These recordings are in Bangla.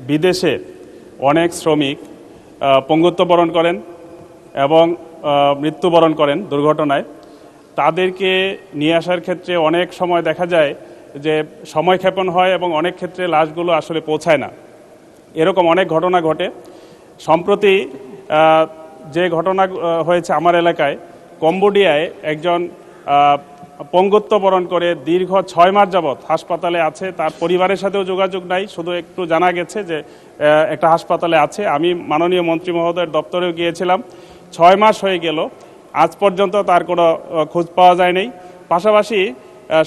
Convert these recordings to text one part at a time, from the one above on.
বিদেশে অনেক শ্রমিক পঙ্গুত্ব বরণ করেন এবং মৃত্যুবরণ করেন দুর্ঘটনায়। তাদেরকে নিয়ে আসার ক্ষেত্রে অনেক সময় দেখা যায় যে সময়ক্ষেপণ হয় এবং অনেক ক্ষেত্রে লাশগুলো আসলে পৌঁছায় না। এরকম অনেক ঘটনা ঘটে। সম্প্রতি যে ঘটনা হয়েছে আমার এলাকায়, কম্বোডিয়ায় একজন পঙ্গুত্ব বরণ করে দীর্ঘ 6 মাস যাবৎ হাসপাতালে আছে। তার পরিবারের সাথেও যোগাযোগ নাই, শুধু একটু জানা গেছে যে একটা হাসপাতালে আছে। আমি মাননীয় মন্ত্রী মহোদয়ের দপ্তরেও গিয়েছিলাম, 6 মাস হয়ে গেল, আজ পর্যন্ত তার কোনো খোঁজ পাওয়া যায়নি। পাশাপাশি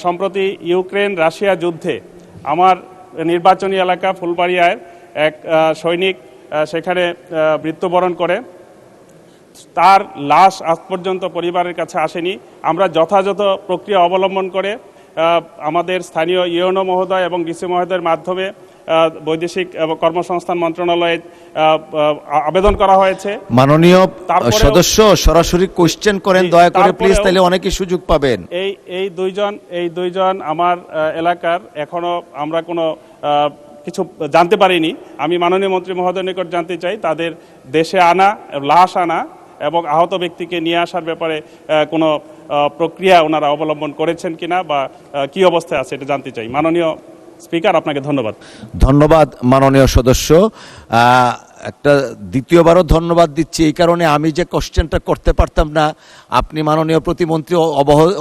সম্প্রতি ইউক্রেন রাশিয়া যুদ্ধে আমার নির্বাচনী এলাকা ফুলবাড়িয়ায় এক সৈনিক সেখানে মৃত্যুবরণ করে। তার লাশ আজ পর্যন্ত পরিবারের কাছে আসেনি। আমরা যথাযথ প্রক্রিয়া অবলম্বন করে আমাদের স্থানীয় ইউএনও মহোদয় এবং ডিসি মহোদয়ের মাধ্যমে বৈদেশিক এবং কর্মসংস্থান মন্ত্রণালয়ে আবেদন করা হয়েছে। মাননীয় সদস্য সরাসরি কোশ্চেন করেন দয়া করে প্লিজ, তাহলে অনেকেই সুযোগ পাবেন। এই দুইজন আমার এলাকার, এখনো আমরা কোনো কিছু জানতে পারিনি। আমি মাননীয় মন্ত্রী মহোদয়ের নিকট জানতে চাই তাদের দেশে আনা, লাশ আনা এবং আহত ব্যক্তিকে নিয়ে আসার ব্যাপারে কোনো প্রক্রিয়া ওনারা অবলম্বন করেছেন কিনা বা কি অবস্থায় আছে এটা জানতে চাই। মাননীয় স্পিকার, আপনাকে ধন্যবাদ। ধন্যবাদ মাননীয় সদস্য। একটা দ্বিতীয়বারও ধন্যবাদ দিচ্ছি এই কারণে, আমি যে কোশ্চেনটা করতে পারতাম না, আপনি মাননীয় প্রতিমন্ত্রী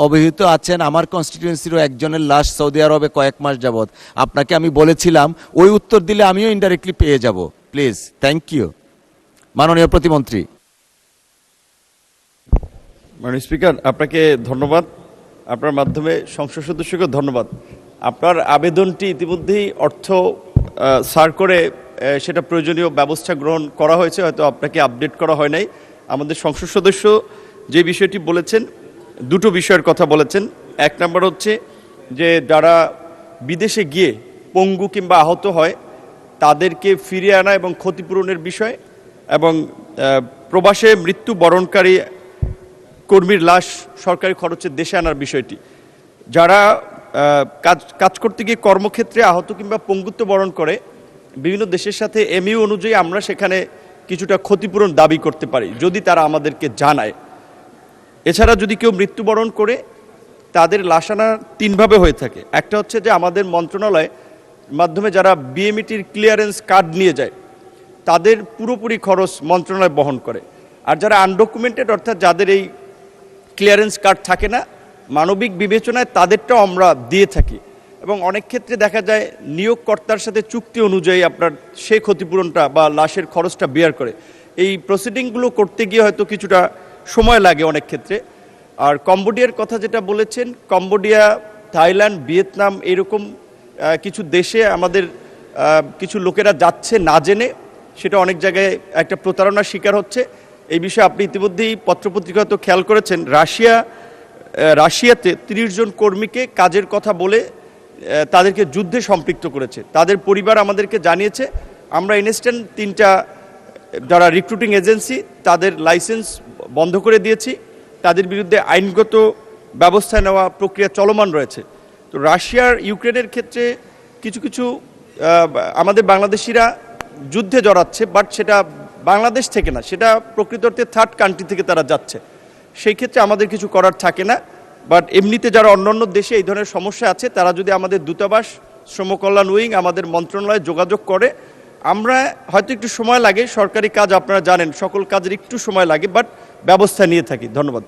অবহিত আছেন আমার কনস্টিটিউয়েন্সিরও একজনের লাশ সৌদি আরবে কয়েক মাস যাবৎ। আপনাকে আমি বলেছিলাম ওই উত্তর দিলে আমিও ইনডাইরেক্টলি পেয়ে যাব। প্লিজ, থ্যাংক ইউ মাননীয় প্রতিমন্ত্রী। মাননীয় স্পিকার, আপনাকে ধন্যবাদ। আপনার মাধ্যমে সংসদ সদস্যকে ধন্যবাদ। আপনার আবেদনটি ইতিমধ্যেই অর্থ সার করে সেটা প্রয়োজনীয় ব্যবস্থা গ্রহণ করা হয়েছে, হয়তো আপনাকে আপডেট করা হয় নাই। আমাদের সংসদ সদস্য যে বিষয়টি বলেছেন, দুটো বিষয়ের কথা বলেছেন। এক নম্বর হচ্ছে যে যারা বিদেশে গিয়ে পঙ্গু কিংবা আহত হয় তাদেরকে ফিরিয়ে আনা এবং ক্ষতিপূরণের বিষয়, এবং প্রবাসে মৃত্যুবরণকারী কর্মীর লাশ সরকারি খরচে দেশে আনার বিষয়টি। যারা কাজ করতে গিয়ে কর্মক্ষেত্রে আহত কিংবা পঙ্গুত্ব বরণ করে, বিভিন্ন দেশের সাথে এমইউ অনুযায়ী আমরা সেখানে কিছুটা ক্ষতিপূরণ দাবি করতে পারি যদি তারা আমাদেরকে জানায়। এছাড়া যদি কেউ মৃত্যুবরণ করে, তাদের লাশ আনা 3 ভাবে হয়ে থাকে। একটা হচ্ছে যে আমাদের মন্ত্রণালয় মাধ্যমে যারা বিএমইটির ক্লিয়ারেন্স কার্ড নিয়ে যায় তাদের পুরোপুরি খরচ মন্ত্রণালয় বহন করে। আর যারা আনডকুমেন্টেড, অর্থাৎ যাদের এই ক্লিয়ারেন্স কার্ড থাকে না, মানবিক বিবেচনায় তাদেরটাও আমরা দিয়ে থাকি। এবং অনেক ক্ষেত্রে দেখা যায় নিয়োগকর্তার সাথে চুক্তি অনুযায়ী আপনার সেই ক্ষতিপূরণটা বা লাশের খরচটা বেয়ার করে। এই প্রসিডিংগুলো করতে গিয়ে হয়তো কিছুটা সময় লাগে অনেক ক্ষেত্রে। আর কম্বোডিয়ার কথা যেটা বলেছেন, কম্বোডিয়া, থাইল্যান্ড, ভিয়েতনাম, এরকম কিছু দেশে আমাদের কিছু লোকেরা যাচ্ছে না জেনে, সেটা অনেক জায়গায় একটা প্রতারণার শিকার হচ্ছে। এই বিষয়ে আপনি ইতিমধ্যেই পত্রপত্রিকা তো খেয়াল করেছেন, রাশিয়াতে 30 জন কর্মীকে কাজের কথা বলে তাদেরকে যুদ্ধে সম্পৃক্ত করেছে। তাদের পরিবার আমাদেরকে জানিয়েছে। আমরা ইনস্ট্যান্ট 3টা যারা রিক্রুটিং এজেন্সি তাদের লাইসেন্স বন্ধ করে দিয়েছি। তাদের বিরুদ্ধে আইনগত ব্যবস্থা নেওয়া প্রক্রিয়া চলমান রয়েছে। তো রাশিয়ার ইউক্রেনের ক্ষেত্রে কিছু কিছু আমাদের বাংলাদেশিরা যুদ্ধে জড়াচ্ছে, বাট সেটা বাংলাদেশ থেকে না, সেটা প্রকৃত অর্থে থার্ড কান্ট্রি থেকে তারা যাচ্ছে। সেই ক্ষেত্রে আমাদের কিছু করার থাকে না। বাট এমনিতে যারা অন্যান্য দেশে এই ধরনের সমস্যা আছে, তারা যদি আমাদের দূতাবাস, শ্রম কল্যাণ উইং, আমাদের মন্ত্রণালয়ে যোগাযোগ করে, আমরা হয়তো একটু সময় লাগে, সরকারি কাজ আপনারা জানেন সকল কাজের একটু সময় লাগে, বাট ব্যবস্থা নিয়ে থাকি। ধন্যবাদ।